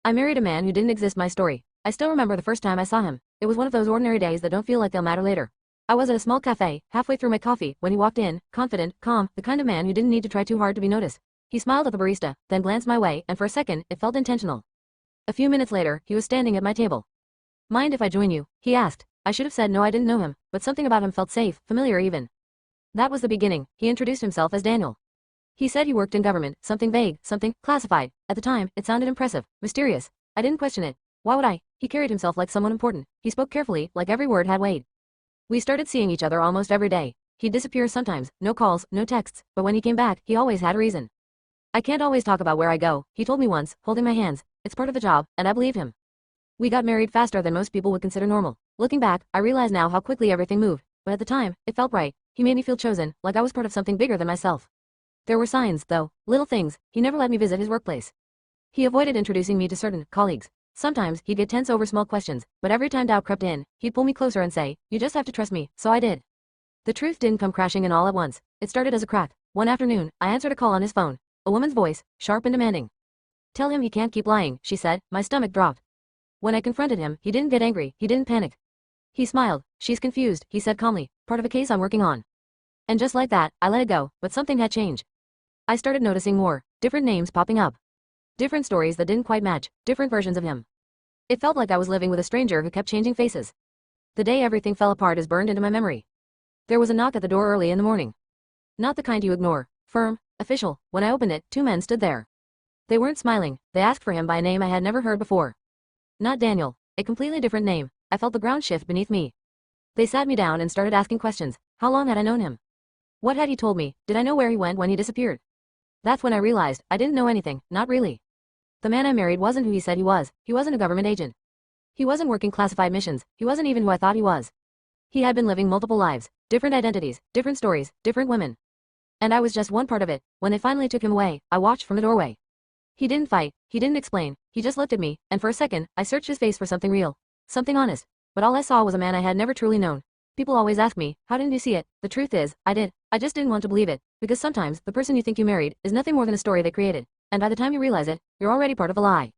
I married a man who didn't exist. My story. I still remember the first time I saw him. It was one of those ordinary days that don't feel like they'll matter later. I was at a small cafe, halfway through my coffee, when he walked in, confident, calm, the kind of man who didn't need to try too hard to be noticed. He smiled at the barista, then glanced my way, and for a second, it felt intentional. A few minutes later, he was standing at my table. Mind if I join you? He asked. I should have said no, I didn't know him, but something about him felt safe, familiar even. That was the beginning. He introduced himself as Daniel. He said he worked in government, something vague, something classified. At the time, it sounded impressive, mysterious. I didn't question it. Why would I? He carried himself like someone important. He spoke carefully, like every word had weight. We started seeing each other almost every day. He'd disappear sometimes, no calls, no texts, but when he came back, he always had a reason. I can't always talk about where I go, he told me once, holding my hands. It's part of the job, and I believe him. We got married faster than most people would consider normal. Looking back, I realize now how quickly everything moved, but at the time, it felt right. He made me feel chosen, like I was part of something bigger than myself. There were signs, though, little things. He never let me visit his workplace. He avoided introducing me to certain colleagues. Sometimes, he'd get tense over small questions, but every time doubt crept in, he'd pull me closer and say, "You just have to trust me," so I did. The truth didn't come crashing in all at once. It started as a crack. One afternoon, I answered a call on his phone. A woman's voice, sharp and demanding. "Tell him he can't keep lying," she said. My stomach dropped. When I confronted him, he didn't get angry, he didn't panic. He smiled. "She's confused," he said calmly, "part of a case I'm working on." And just like that, I let it go, but something had changed. I started noticing more, different names popping up. Different stories that didn't quite match, different versions of him. It felt like I was living with a stranger who kept changing faces. The day everything fell apart is burned into my memory. There was a knock at the door early in the morning. Not the kind you ignore, firm, official. When I opened it, two men stood there. They weren't smiling, they asked for him by a name I had never heard before. Not Daniel, a completely different name. I felt the ground shift beneath me. They sat me down and started asking questions. How long had I known him? What had he told me? Did I know where he went when he disappeared? That's when I realized I didn't know anything, not really. The man I married wasn't who he said he was. He wasn't a government agent. He wasn't working classified missions. He wasn't even who I thought he was. He had been living multiple lives, different identities, different stories, different women. And I was just one part of it. When they finally took him away, I watched from the doorway. He didn't fight, he didn't explain, he just looked at me, and for a second, I searched his face for something real. Something honest. But all I saw was a man I had never truly known. People always ask me, how didn't you see it? The truth is, I did. I just didn't want to believe it. Because sometimes, the person you think you married is nothing more than a story they created. And by the time you realize it, you're already part of a lie.